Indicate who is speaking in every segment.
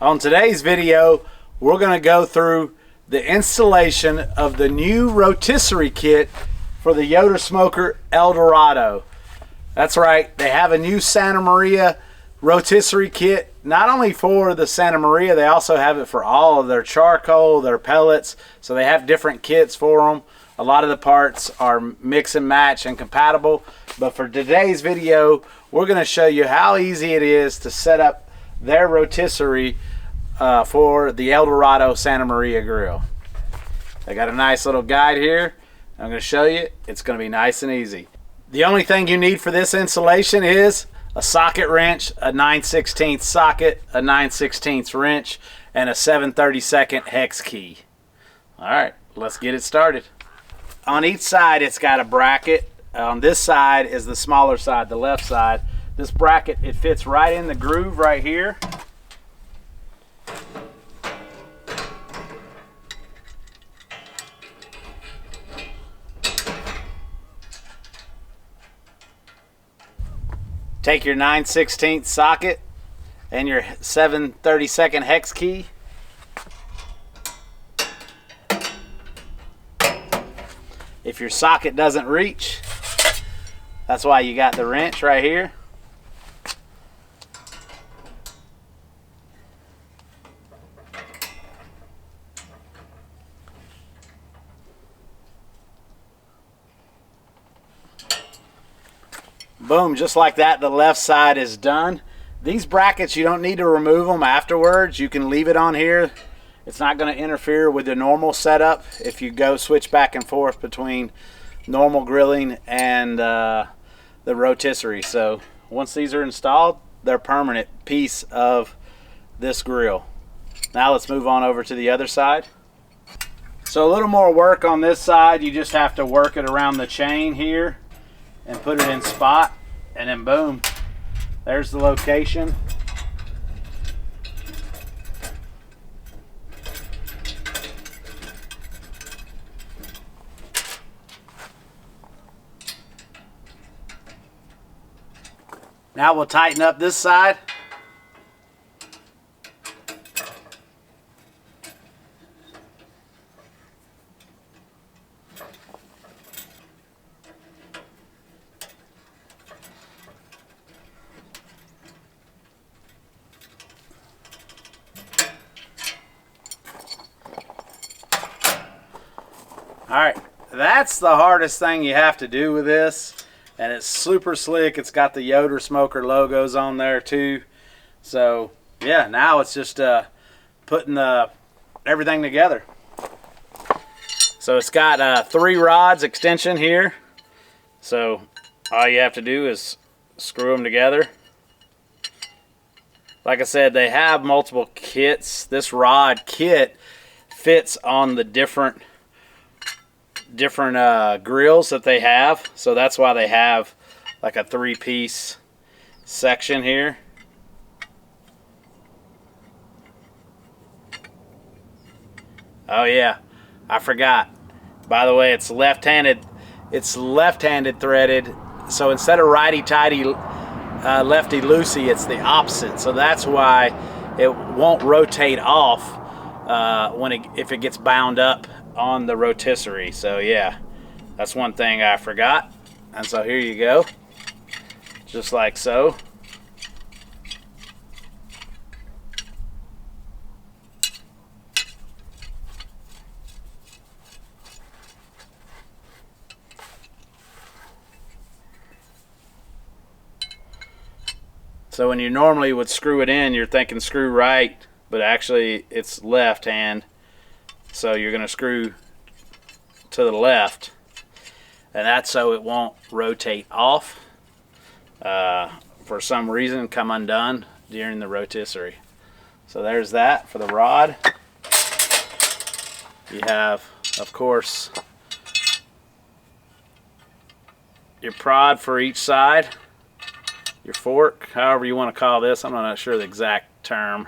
Speaker 1: On today's video, we're going to go through the installation of the new rotisserie kit for the Yoder smoker El Dorado. That's right, they have a new Santa Maria rotisserie kit, not only for the Santa Maria, they also have it for all of their charcoal, their pellets, so they have different kits for them. A lot of the parts are mix and match and compatible, but for today's video, we're going to show you how easy it is to set up their rotisserie for the El Dorado Santa Maria grill. They got a nice little guide here. I'm going to show you. It's going to be nice and easy. The only thing you need for this installation is a socket wrench, a 9/16 socket, a 9/16 wrench, and a 7/32 hex key. All right, let's get it started. On each side, it's got a bracket. On this side is the smaller side, the left side. This bracket, it fits right in the groove right here. Take your 9/16 socket and your 7/32 hex key. If your socket doesn't reach, that's why you got the wrench right here. Boom, just like that, the left side is done. These brackets, you don't need to remove them afterwards. You can leave it on here. It's not going to interfere with the normal setup if you go switch back and forth between normal grilling and the rotisserie. So once these are installed, they're a permanent piece of this grill. Now let's move on over to the other side. So a little more work on this side. You just have to work it around the chain here and put it in spot, and then boom, there's the location. Now we'll tighten up this side. Alright, that's the hardest thing you have to do with this, and it's super slick. It's got the Yoder smoker logos on there too. So yeah, now it's just putting everything together. So it's got 3 rods extension here, so all you have to do is screw them together. Like I said, they have multiple kits. This rod kit fits on the different grills that they have, so that's why they have like a 3-piece section here. Oh yeah, I forgot, by the way, it's left-handed threaded, so instead of righty-tighty lefty-loosey, it's the opposite, so that's why it won't rotate off if it gets bound up on the rotisserie. So yeah, that's one thing I forgot. And so here you go, just like so. So when you normally would screw it in, you're thinking screw right, but actually it's left hand. So you're going to screw to the left, and that's so it won't rotate off for some reason, come undone during the rotisserie. So there's that for the rod. You have, of course, your prod for each side, your fork, however you want to call this. I'm not sure the exact term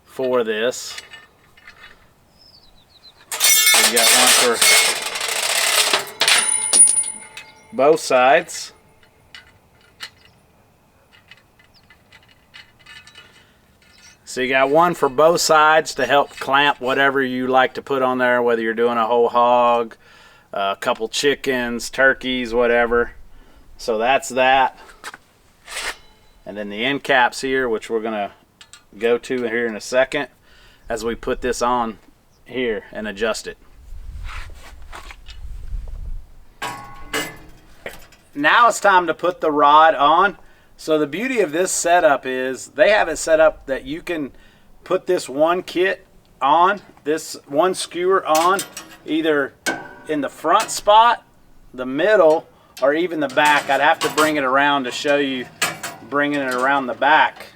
Speaker 1: for this. You got one for both sides. So you got one for both sides to help clamp whatever you like to put on there, whether you're doing a whole hog, a couple chickens, turkeys, whatever. So that's that. And then the end caps here, which we're gonna go to here in a second as we put this on here and adjust it. Now it's time to put the rod on. So the beauty of this setup is they have it set up that you can put this one kit on, this one skewer on, either in the front spot, the middle, or even the back. I'd have to bring it around to show you bringing it around the back.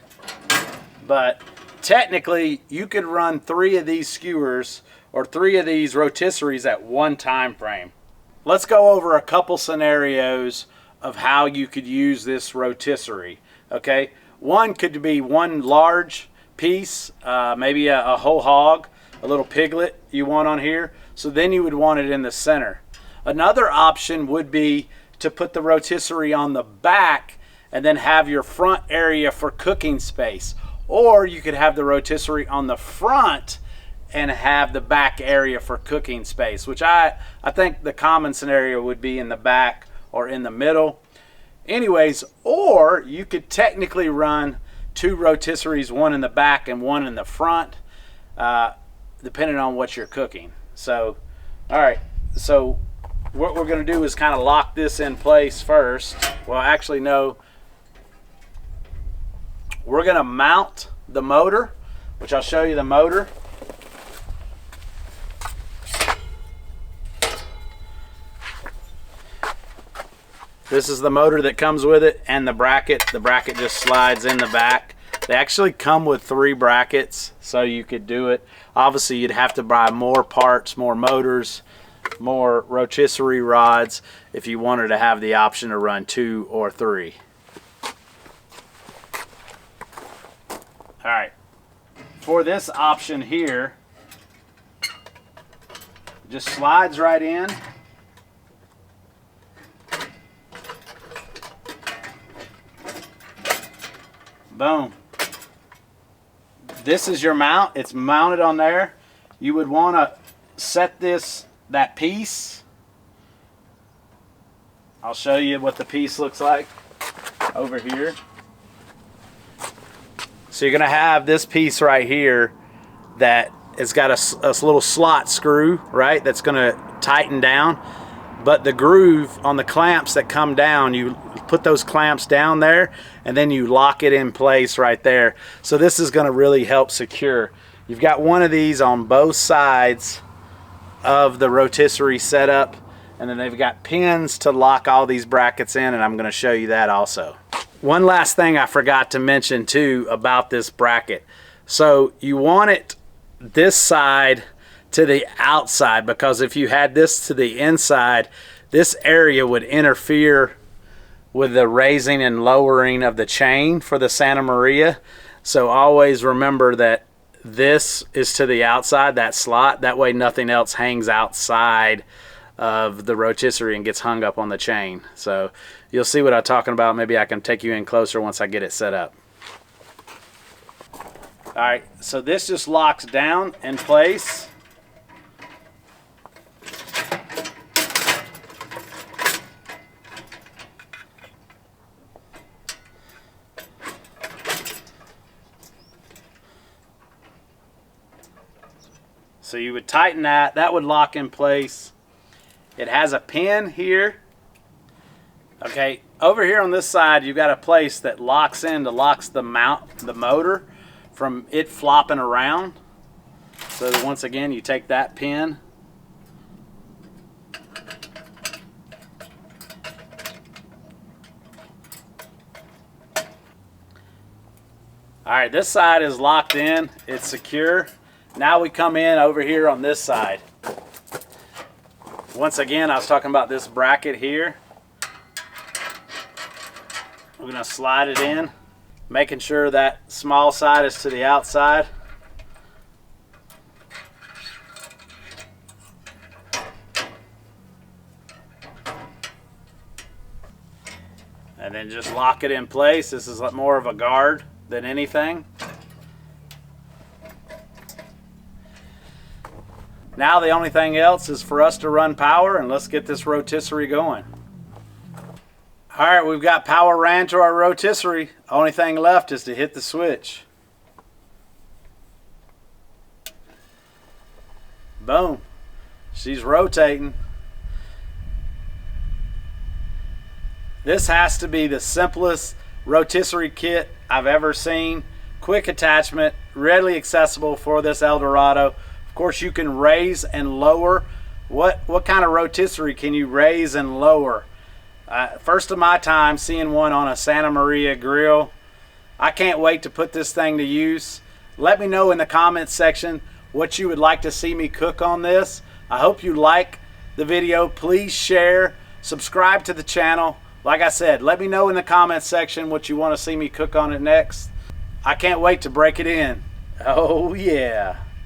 Speaker 1: But technically, you could run 3 of these skewers or 3 of these rotisseries at one time frame. Let's go over a couple scenarios of how you could use this rotisserie. Okay, one could be one large piece, maybe a whole hog, a little piglet you want on here. So then you would want it in the center. Another option would be to put the rotisserie on the back and then have your front area for cooking space. Or you could have the rotisserie on the front and have the back area for cooking space, which I think the common scenario would be in the back or in the middle. Anyways, or you could technically run 2 rotisseries, one in the back and one in the front, depending on what you're cooking. So, all right, so what we're gonna do is kind of lock this in place first. Well, actually, no. We're gonna mount the motor, which I'll show you the motor. This is the motor that comes with it, and the bracket. The bracket just slides in the back. They actually come with 3 brackets, so you could do it. Obviously, you'd have to buy more parts, more motors, more rotisserie rods if you wanted to have the option to run 2 or 3. All right, for this option here, just slides right in. Boom. This is your mount. It's mounted on there. You would want to set that piece. I'll show you what the piece looks like over here. So you're going to have this piece right here that has got a little slot screw, right? That's going to tighten down. But the groove on the clamps that come down, you put those clamps down there and then you lock it in place right there. So this is going to really help secure. You've got one of these on both sides of the rotisserie setup, and then they've got pins to lock all these brackets in, and I'm going to show you that also. One last thing I forgot to mention too about this bracket. So you want it this side to the outside, because if you had this to the inside, this area would interfere with the raising and lowering of the chain for the Santa Maria. So always remember that this is to the outside, that slot. That way nothing else hangs outside of the rotisserie and gets hung up on the chain. So you'll see what I'm talking about. Maybe I can take you in closer once I get it set up. All right, so this just locks down in place. So you would tighten that. That would lock in place. It has a pin here. Okay, over here on this side, you've got a place that locks the motor from it flopping around. So once again, you take that pin. All right, this side is locked in. It's secure. Now we come in over here on this side. Once again, I was talking about this bracket here. We're going to slide it in, making sure that small side is to the outside. And then just lock it in place. This is more of a guard than anything. Now the only thing else is for us to run power, and let's get this rotisserie going. All right, we've got power ran to our rotisserie. Only thing left is to hit the switch. Boom. She's rotating. This has to be the simplest rotisserie kit I've ever seen. Quick attachment, readily accessible for this Eldorado. Of course, you can raise and lower. What kind of rotisserie can you raise and lower? First of my time seeing one on a Santa Maria grill. I can't wait to put this thing to use. Let me know in the comments section what you would like to see me cook on this. I hope you like the video. Please share, subscribe to the channel. Like I said, let me know in the comments section what you want to see me cook on it next. I can't wait to break it in. Oh yeah.